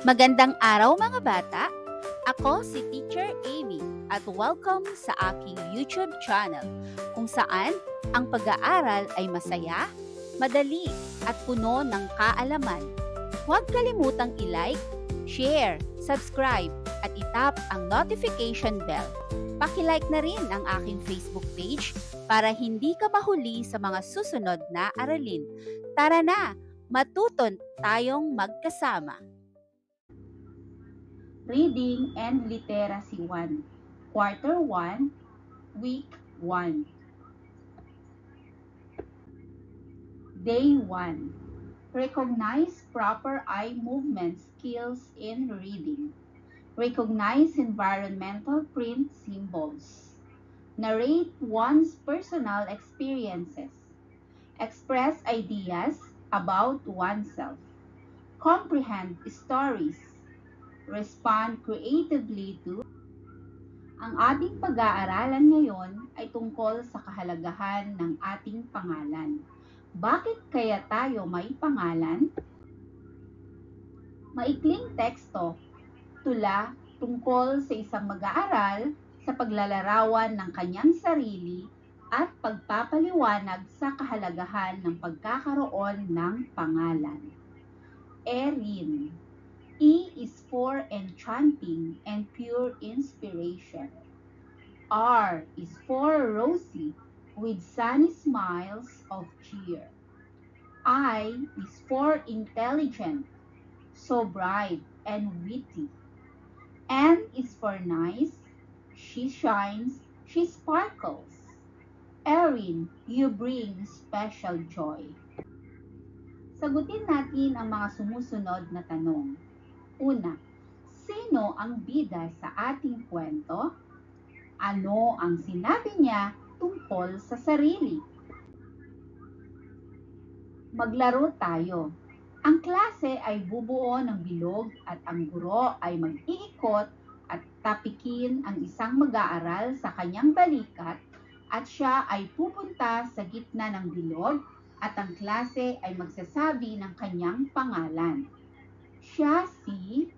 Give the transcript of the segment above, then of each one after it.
Magandang araw mga bata! Ako si Teacher Amy at welcome sa aking YouTube channel kung saan ang pag-aaral ay masaya, madali at puno ng kaalaman. Huwag kalimutang i-like, share, subscribe at itap ang notification bell. Paki-like na rin ang aking Facebook page para hindi ka mahuli sa mga susunod na aralin. Tara na, matuto tayong magkasama. Reading and Literacy 1, Quarter 1, Week 1. Day 1. Recognize proper eye movement skills in reading. Recognize environmental print symbols. Narrate one's personal experiences. Express ideas about oneself. Comprehend stories. Respond creatively to. Ang ating pag-aaralan ngayon ay tungkol sa kahalagahan ng ating pangalan. Bakit kaya tayo may pangalan? Maikling teksto, tula tungkol sa isang mag-aaral sa paglalarawan ng kanyang sarili at pagpapaliwanag sa kahalagahan ng pagkakaroon ng pangalan. Erin. E is for enchanting and pure inspiration. R is for rosy with sunny smiles of cheer. I is for intelligent, so bright and witty. N is for nice, she shines, she sparkles. Erin, you bring special joy. Sagutin natin ang mga sumusunod na tanong. Una, sino ang bida sa ating kwento? Ano ang sinabi niya tungkol sa sarili? Maglaro tayo. Ang klase ay bubuo ng bilog at ang guro ay mag-iikot at tapikin ang isang mag-aaral sa kanyang balikat at siya ay pupunta sa gitna ng bilog at ang klase ay magsasabi ng kanyang pangalan. Siya si.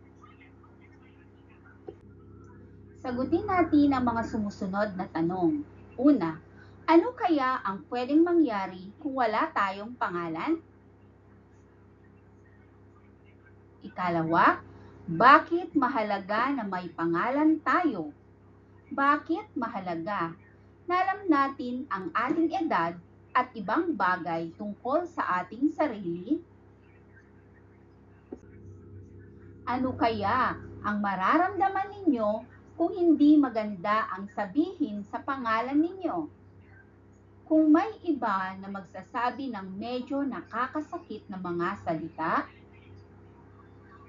Sagutin natin ang mga sumusunod na tanong. Una, ano kaya ang pwedeng mangyari kung wala tayong pangalan? Ikalawa, bakit mahalaga na may pangalan tayo? Bakit mahalaga na alam natin ang ating edad at ibang bagay tungkol sa ating sarili? Ano kaya ang mararamdaman ninyo kung hindi maganda ang sabihin sa pangalan ninyo? Kung may iba na magsasabi ng medyo nakakasakit na mga salita,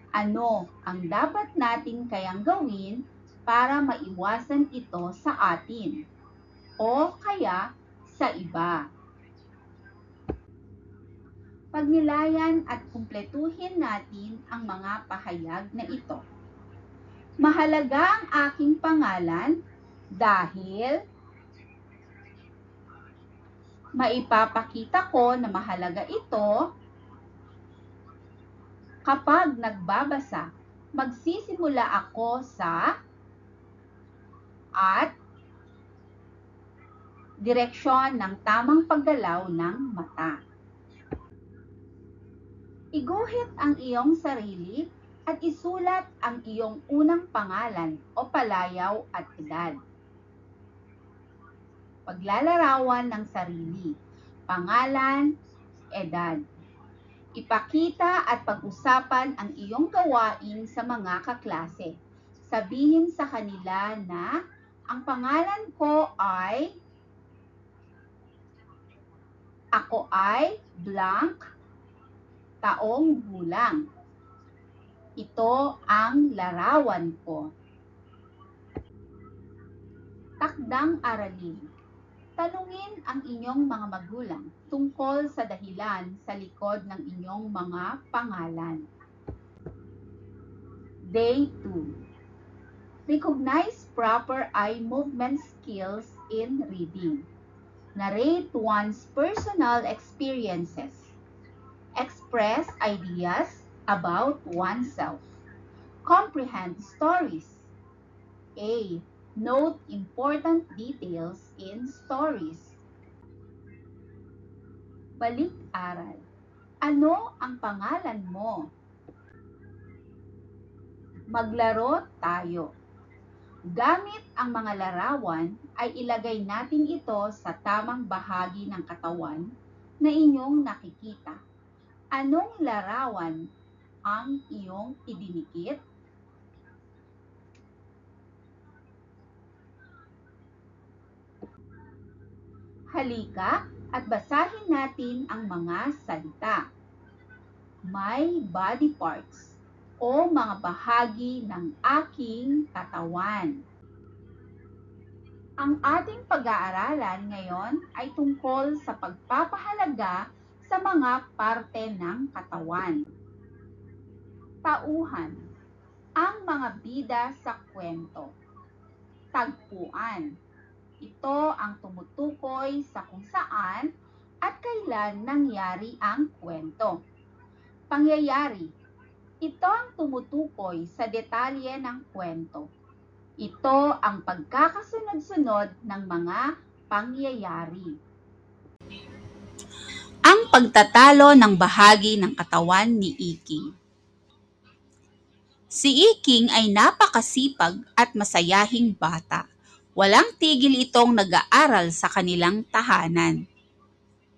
ano ang dapat natin kayang gawin para maiwasan ito sa atin o kaya sa iba? Pagnilayan at kumpletuhin natin ang mga pahayag na ito. Mahalaga ang aking pangalan dahil maipapakita ko na mahalaga ito kapag nagbabasa. Magsisimula ako sa at direksyon ng tamang paggalaw ng mata. Iguhit ang iyong sarili at isulat ang iyong unang pangalan o palayaw at edad. Paglalarawan ng sarili, pangalan, edad. Ipakita at pag-usapan ang iyong gawain sa mga kaklase. Sabihin sa kanila na ang pangalan ko ay, ako ay blank, taong gulang. Ito ang larawan ko. Takdang aralin. Tanungin ang inyong mga magulang tungkol sa dahilan sa likod ng inyong mga pangalan. Day 2. Recognize proper eye movement skills in reading. Narrate one's personal experiences. Express ideas about oneself. Comprehend stories. A. Note important details in stories. Balik-aral. Ano ang pangalan mo? Maglaro tayo. Gamit ang mga larawan ay ilagay natin ito sa tamang bahagi ng katawan na inyong nakikita. Anong larawan ang iyong idinikit? Halika at basahin natin ang mga salita. May body parts o mga bahagi ng aking katawan. Ang ating pag-aaralan ngayon ay tungkol sa pagpapahalaga sa mga parte ng katawan. Tauhan, ang mga bida sa kwento. Tagpuan, ito ang tumutukoy sa kung saan at kailan nangyari ang kwento. Pangyayari, ito ang tumutukoy sa detalye ng kwento. Ito ang pagkakasunod-sunod ng mga pangyayari. Ang pagtatalo ng bahagi ng katawan ni Iking. Si Iking ay napakasipag at masayahing bata. Walang tigil itong nag-aaral sa kanilang tahanan.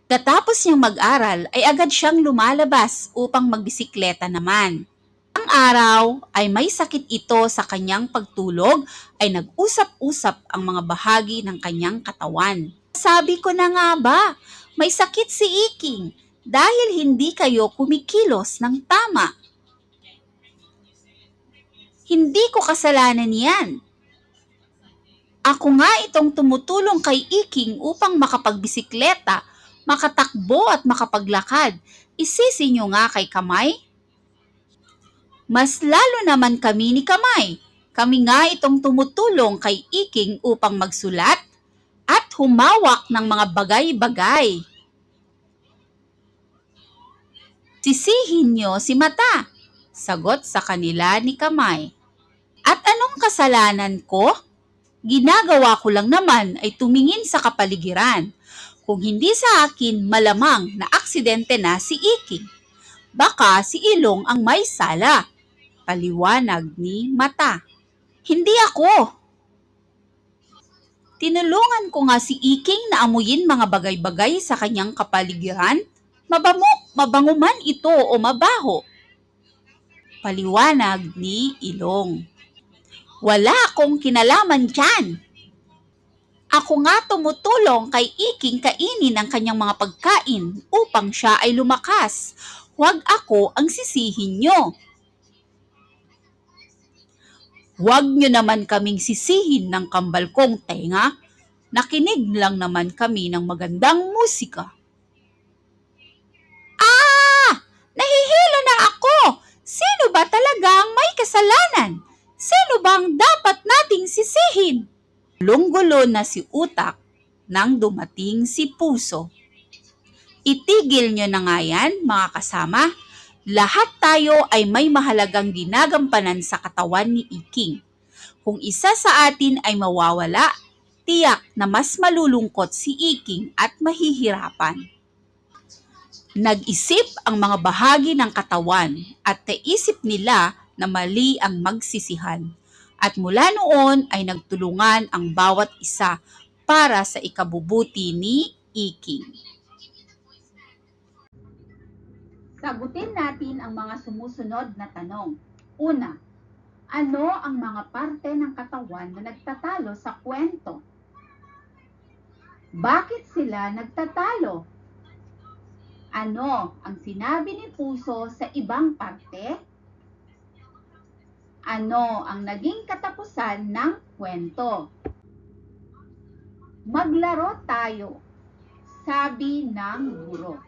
Katapos niyang mag-aral ay agad siyang lumalabas upang magbisikleta naman. Ang araw ay may sakit ito sa kanyang pagtulog ay nag-usap-usap ang mga bahagi ng kanyang katawan. Sabi ko na nga ba, may sakit si Iking dahil hindi kayo kumikilos ng tama. Hindi ko kasalanan yan. Ako nga itong tumutulong kay Iking upang makapagbisikleta, makatakbo at makapaglakad. Isisi niyo nga kay Kamay? Mas lalo naman kami ni Kamay. Kami nga itong tumutulong kay Iking upang magsulat at humawak ng mga bagay-bagay. Sisihin niyo si Mata, sagot sa kanila ni Kamay. At anong kasalanan ko? Ginagawa ko lang naman ay tumingin sa kapaligiran. Kung hindi sa akin, malamang na aksidente na si Iking. Baka si Ilong ang may sala. Paliwanag ni Mata. Hindi ako. Tinulungan ko nga si Iking na amuyin mga bagay-bagay sa kanyang kapaligiran. Mabango man ito o mabaho. Paliwanag ni Ilong. Wala akong kinalaman dyan. Ako nga tumutulong kay Iking kainin ang kanyang mga pagkain upang siya ay lumakas. Huwag ako ang sisihin nyo. Huwag nyo naman kaming sisihin ng kambal kong tenga. Nakinig lang naman kami ng magandang musika. Nahihilo na ako! Sino ba talaga ang may kasalanan? Sino bang dapat nating sisihin? Gulong-gulo na si Utak nang dumating si Puso. Itigil nyo na nga yan, mga kasama. Lahat tayo ay may mahalagang ginagampanan sa katawan ni Iking. Kung isa sa atin ay mawawala, tiyak na mas malulungkot si Iking at mahihirapan. Nag-isip ang mga bahagi ng katawan at naisip nila na mali ang magsisihan. At mula noon ay nagtulungan ang bawat isa para sa ikabubuti ni Iking. Sagutin natin ang mga sumusunod na tanong. Una, ano ang mga parte ng katawan na nagtatalo sa kwento? Bakit sila nagtatalo? Ano ang sinabi ni Puso sa ibang parte? Ano ang naging katapusan ng kwento? Maglaro tayo, sabi ng guro.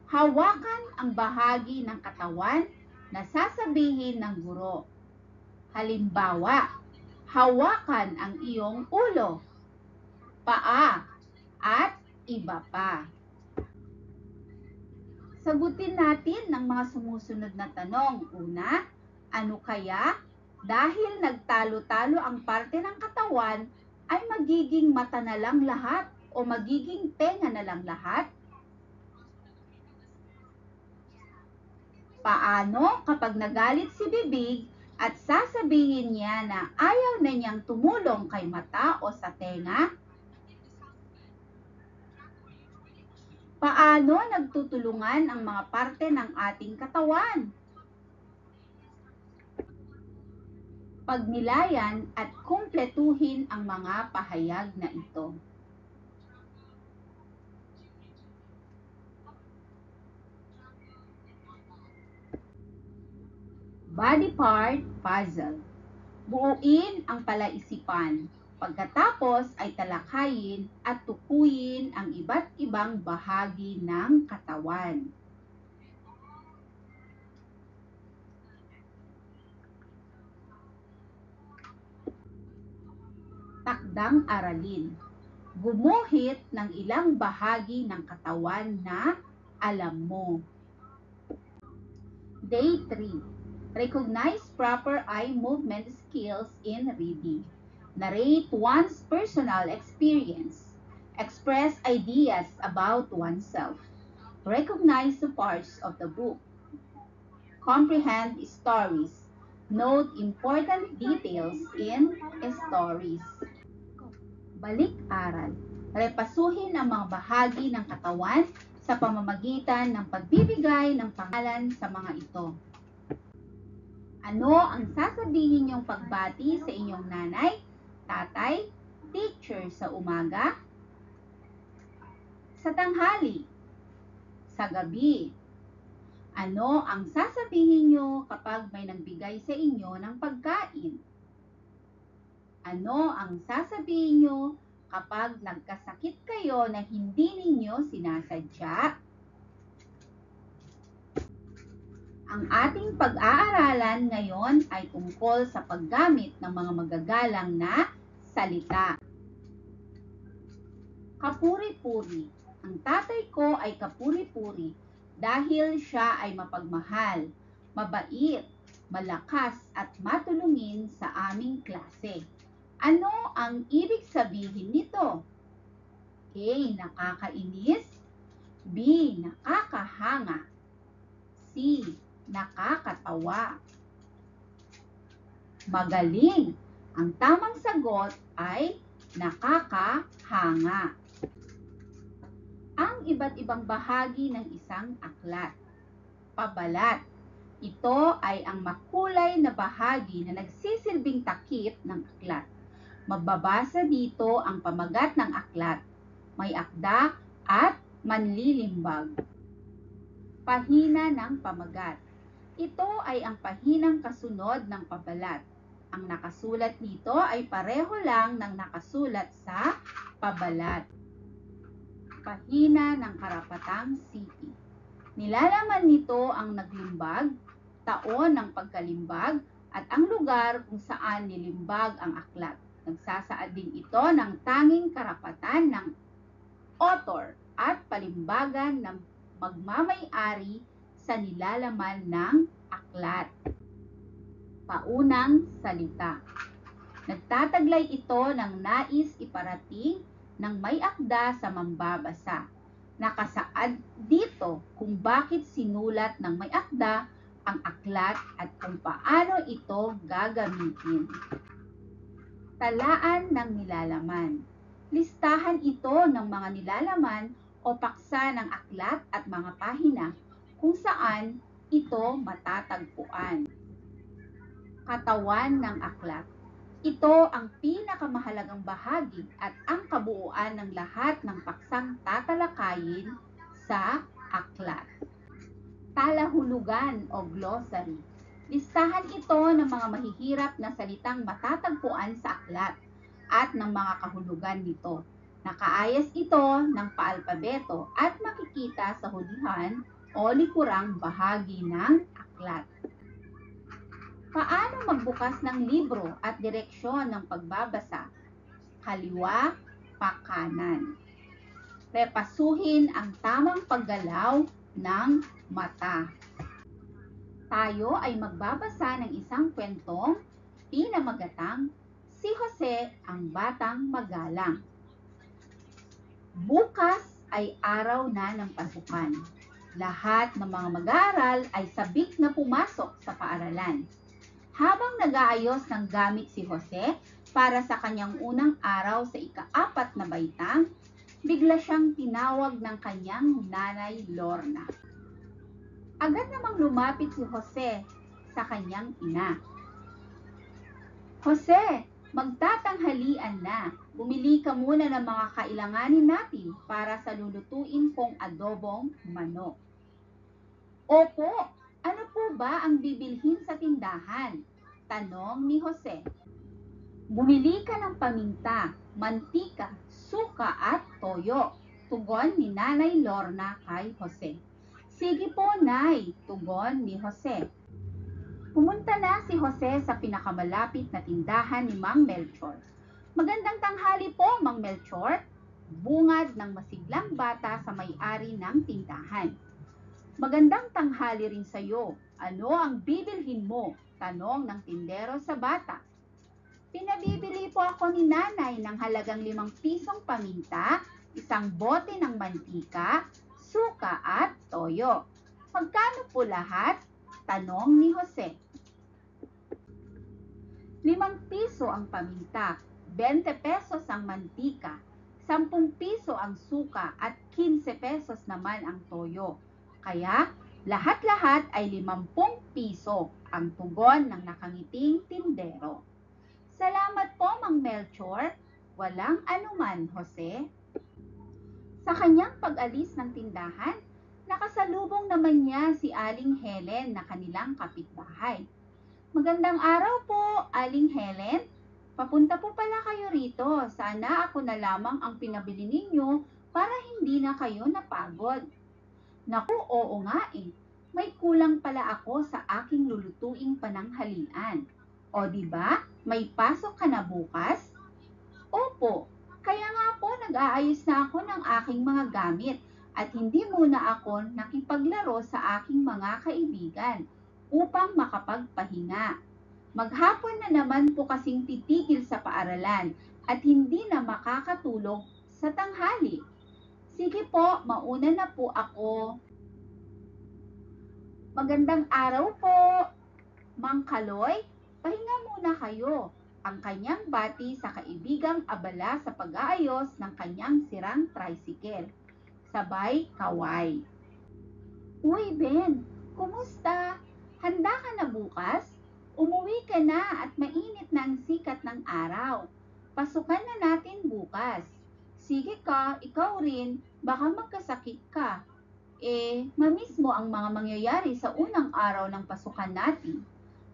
Hawakan ang bahagi ng katawan na sasabihin ng guro. Halimbawa, hawakan ang iyong ulo, paa, at iba pa. Sagutin natin ang mga sumusunod na tanong. Una, Ano kaya? Dahil nagtalo-talo ang parte ng katawan, ay magiging mata na lang lahat o magiging tenga na lang lahat? Paano kapag nagalit si bibig at sasabihin niya na ayaw na niyang tumulong kay mata o sa tenga? Paano nagtutulungan ang mga parte ng ating katawan? Pagnilayan at kumpletuhin ang mga pahayag na ito. Body part puzzle. Buuin ang palaisipan. Pagkatapos ay talakayin at tukuyin ang iba't ibang bahagi ng katawan. Takdang aralin. Gumuhit ng ilang bahagi ng katawan na alam mo. Day 3. Recognize proper eye movement skills in reading. Narrate one's personal experience. Express ideas about oneself. Recognize the parts of the book. Comprehend stories. Note important details in stories. Balik-aral. Repasuhin ang mga bahagi ng katawan sa pamamagitan ng pagbibigay ng pangalan sa mga ito. Ano ang sasabihin niyong pagbati sa inyong nanay, tatay, teacher sa umaga, sa tanghali, sa gabi? Ano ang sasabihin niyo kapag may nagbigay sa inyo ng pagkain? Ano ang sasabihin niyo kapag nagkasakit kayo na hindi ninyo sinasadya? Ang ating pag-aaralan ngayon ay tungkol sa paggamit ng mga magagalang na salita. Kapuri-puri. Ang tatay ko ay kapuri-puri dahil siya ay mapagmahal, mabait, malakas at matulungin sa aming klase. Ano ang ibig sabihin nito? A. Nakakainis. B. Nakakahanga. C. Nakakatawa. Magaling. Ang tamang sagot ay nakakahanga. Ang iba't ibang bahagi ng isang aklat. Pabalat. Ito ay ang makulay na bahagi na nagsisilbing takip ng aklat. Mababasa dito ang pamagat ng aklat, may akda at manlilimbag. Pahina ng pamagat. Ito ay ang pahinang kasunod ng pabalat. Ang nakasulat dito ay pareho lang ng nakasulat sa pabalat. Pahina ng karapatang city. Nilalaman nito ang naglimbag, taon ng pagkalimbag, at ang lugar kung saan nilimbag ang aklat. Nagsasaad din ito ng tanging karapatan ng author at palimbagan ng magmamay-ari sa nilalaman ng aklat. Paunang salita. Nagtataglay ito ng nais iparating ng may akda sa mambabasa. Nakasaad dito kung bakit sinulat ng may akda ang aklat at kung paano ito gagamitin. Talaan ng nilalaman. Listahan ito ng mga nilalaman o paksa ng aklat at mga pahina kung saan ito matatagpuan. Katawan ng aklat. Ito ang pinakamahalagang bahagi at ang kabuuan ng lahat ng paksang tatalakayin sa aklat. Talahulugan o glossary. Listahan ito ng mga mahihirap na salitang matatagpuan sa aklat at ng mga kahulugan nito. Nakaayos ito ng paalpabeto at makikita sa hulihan o likurang bahagi ng aklat. Paano magbukas ng libro at direksyon ng pagbabasa? Kaliwa, pakanan. Repasuhin ang tamang paggalaw ng mata. Tayo ay magbabasa ng isang kwentong pinamagatang Si Jose ang Batang Magalang. Bukas ay araw na ng pasukan. Lahat ng mga mag-aaral ay sabik na pumasok sa paaralan. Habang nag-aayos ng gamit si Jose para sa kanyang unang araw sa ika-4 na baitang, bigla siyang tinawag ng kanyang nanay Lorna. Agad namang lumapit si Jose sa kanyang ina. Jose, magtatanghalian na. Bumili ka muna ng mga kailanganin natin para sa lulutuin kong adobong manok. Opo, ano po ba ang bibilhin sa tindahan? Tanong ni Jose. Bumili ka ng paminta, mantika, suka at toyo. Tugon ni Nanay Lorna kay Jose. Sige po, Nay, tugon ni Jose. Pumunta na si Jose sa pinakamalapit na tindahan ni Mang Melchor. Magandang tanghali po, Mang Melchor. Bungad ng masiglang bata sa may-ari ng tindahan. Magandang tanghali rin sa iyo. Ano ang bibilhin mo? Tanong ng tindero sa bata. Pinabibili po ako ni nanay ng halagang 5 pisong paminta, isang bote ng mantika, suka at toyo. Magkano po lahat? Tanong ni Jose. 5 piso ang paminta, 20 pesos ang mantika, 10 piso ang suka at 15 pesos naman ang toyo. Kaya lahat-lahat ay 50 piso ang tugon ng nakangiting tindero. Salamat po, Mang Melchor. Walang anuman, Jose. Sa kanyang pag-alis ng tindahan, nakasalubong naman niya si Aling Helen na kanilang kapitbahay. Magandang araw po, Aling Helen. Papunta po pala kayo rito. Sana ako na lamang ang pinabili ninyo para hindi na kayo napagod. Naku, oo nga eh. May kulang pala ako sa aking lulutuing pananghalian. O di ba? May pasok ka na bukas? Opo. Kaya nga po nag-aayos na ako ng aking mga gamit at hindi muna ako nakipaglaro sa aking mga kaibigan upang makapagpahinga. Maghapon na naman po kasing titigil sa paaralan at hindi na makakatulog sa tanghali. Sige po, mauna na po ako. Magandang araw po, Mang Kaloy. Pahinga muna kayo. Ang kanyang bati sa kaibigang abala sa pag-aayos ng kanyang sirang tricycle. Sabay kaway. Uy, Ben, kumusta? Handa ka na bukas? Umuwi ka na at mainit na ang sikat ng araw. Pasukan na natin bukas. Sige ka, ikaw rin, baka magkasakit ka. Mamiss mo ang mga mangyayari sa unang araw ng pasukan natin.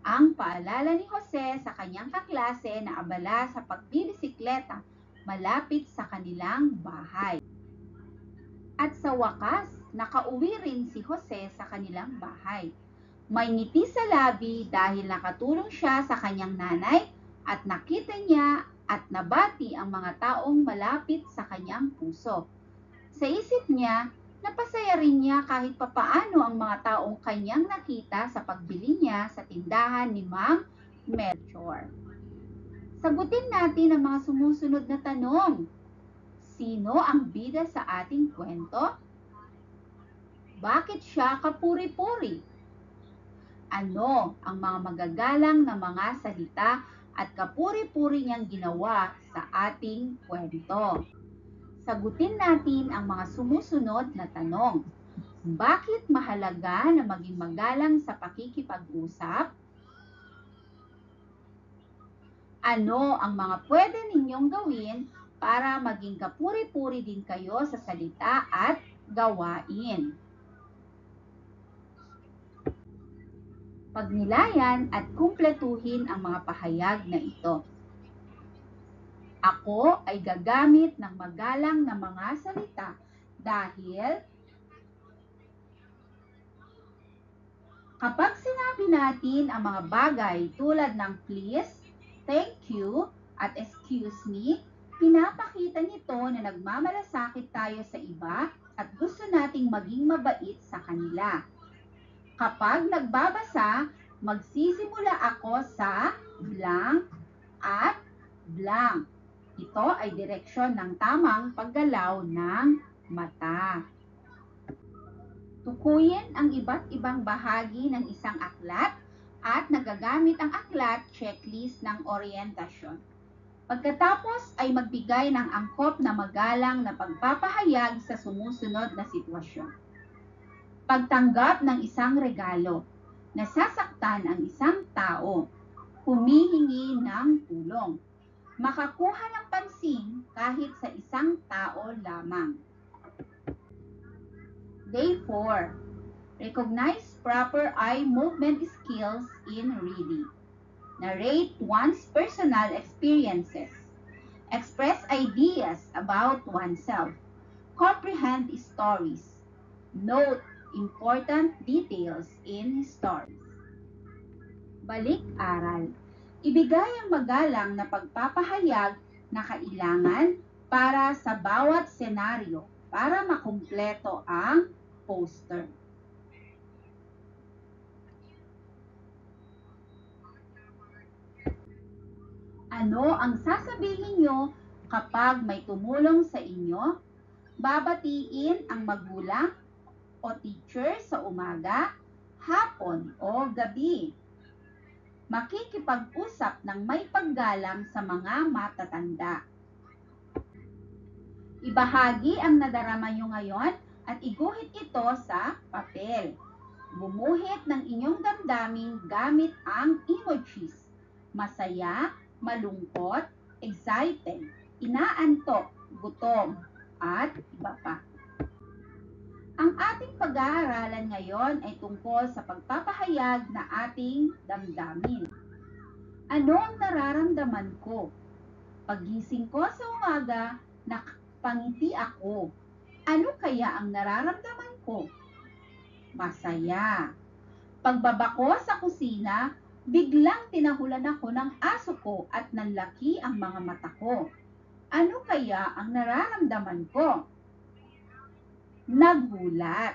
Ang paalala ni Jose sa kanyang kaklase na abala sa pagbibisikleta malapit sa kanilang bahay. At sa wakas, nakauwi rin si Jose sa kanilang bahay. May ngiti sa labi dahil nakatulong siya sa kanyang nanay at nakita niya at nabati ang mga taong malapit sa kanyang puso. Sa isip niya, napasaya rin niya kahit papaano ang mga taong kanyang nakita sa pagbili niya sa tindahan ni Mang Melchor. Sagutin natin ang mga sumusunod na tanong. Sino ang bida sa ating kwento? Bakit siya kapuri-puri? Ano ang mga magagalang na mga salita at kapuri-puri niyang ginawa sa ating kwento? Sagutin natin ang mga sumusunod na tanong. Bakit mahalaga na maging magalang sa pakikipag-usap? Ano ang mga pwede ninyong gawin para maging kapuri-puri din kayo sa salita at gawain? Pagnilayan at kumpletuhin ang mga pahayag na ito. Ako ay gagamit ng magalang na mga salita dahil kapag sinabi natin ang mga bagay tulad ng please, thank you, at excuse me, pinapakita nito na nagmamalasakit tayo sa iba at gusto nating maging mabait sa kanila. Kapag nagbabasa, magsisimula ako sa blank at blank. Ito ay direksyon ng tamang paggalaw ng mata. Tukuyin ang iba't ibang bahagi ng isang aklat at nagagamit ang aklat checklist ng orientasyon. Pagkatapos ay magbigay ng angkop na magalang na pagpapahayag sa sumusunod na sitwasyon. Pagtanggap ng isang regalo, nasasaktan ang isang tao, humihingi ng tulong, makakuha ng pansin kahit sa isang tao lamang. Day 4. Recognize proper eye movement skills in reading. Narrate one's personal experiences. Express ideas about oneself. Comprehend stories. Note important details in stories. Balik-aral. Ibigay ang magalang na pagpapahayag na kailangan para sa bawat senaryo para makumpleto ang poster. Ano ang sasabihin nyo kapag may tumulong sa inyo? Babatiin ang magulang o teacher sa umaga, hapon o gabi. Makikipag-usap ng may paggalang sa mga matatanda. Ibahagi ang nadarama nyo ngayon at iguhit ito sa papel. Bumuhit ng inyong damdamin gamit ang emojis. Masaya, malungkot, excited, inaantok, gutom, at iba pa. Ang ating pag-aaralan ngayon ay tungkol sa pagpapahayag na ating damdamin. Ano ang nararamdaman ko? Pagising ko sa umaga, nakapangiti ako. Ano kaya ang nararamdaman ko? Masaya. Pagbaba ko sa kusina, biglang tinahulan ako ng aso ko at nanlaki ang mga mata ko. Ano kaya ang nararamdaman ko? Nagulat.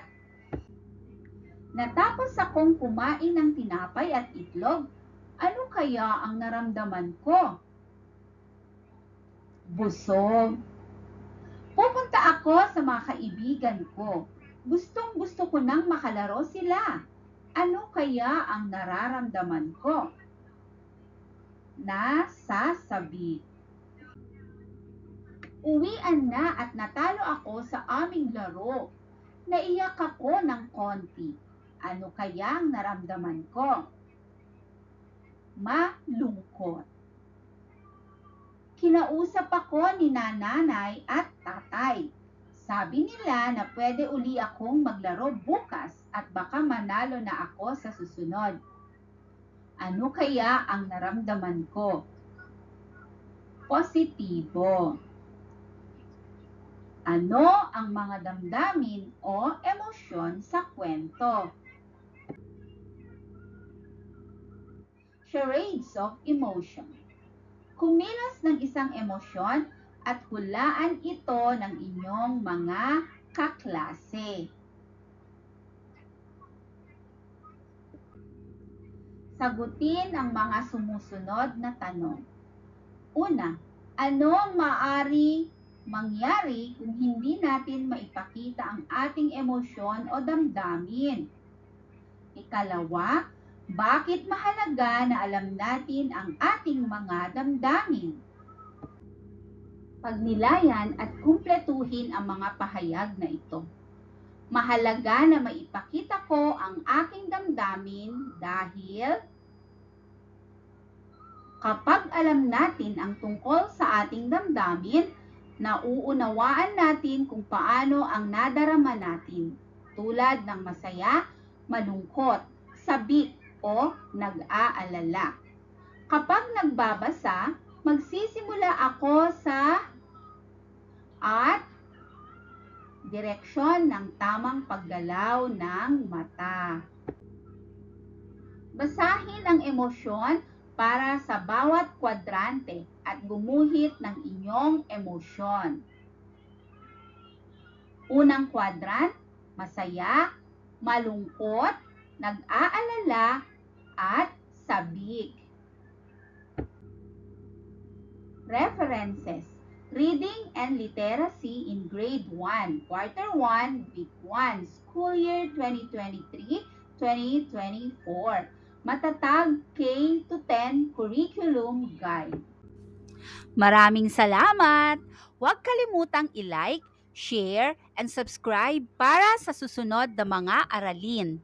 Natapos akong kumain ng tinapay at itlog. Ano kaya ang naramdaman ko? Busog. Pupunta ako sa mga kaibigan ko. Gustong-gusto ko nang makalaro sila. Ano kaya ang nararamdaman ko? Nasasabi. Uwian na at natalo ako sa aming laro. Naiyak ako ng konti. Ano kaya ang naramdaman ko? Malungkot. Kinausap ako ni nanay at tatay. Sabi nila na pwede uli akong maglaro bukas at baka manalo na ako sa susunod. Ano kaya ang naramdaman ko? Positibo. Ano ang mga damdamin o emosyon sa kwento? Charades of emotion. Kumilos ng isang emosyon at hulaan ito ng inyong mga kaklase. Sagutin ang mga sumusunod na tanong. Una, ano ang maaari mangyari kung hindi natin maipakita ang ating emosyon o damdamin? Ikalawa, bakit mahalaga na alam natin ang ating mga damdamin? Pagnilayan at kumpletuhin ang mga pahayag na ito. Mahalaga na maipakita ko ang aking damdamin dahil kapag alam natin ang tungkol sa ating damdamin, nauunawaan natin kung paano ang nadarama natin, tulad ng masaya, malungkot, sabik o nag-aalala. Kapag nagbabasa, magsisimula ako sa at direksyon ng tamang paggalaw ng mata. Basahin ang emosyon para sa bawat kwadrante at gumuhit ng inyong emosyon. Unang kwadrant, masaya, malungkot, nag-aalala at sabik. References: Reading and Literacy in Grade 1, Quarter 1, Week 1, School Year 2023-2024. Matatag K-10 Curriculum Guide. Maraming salamat! Huwag kalimutang i-like, share, and subscribe para sa susunod na mga aralin.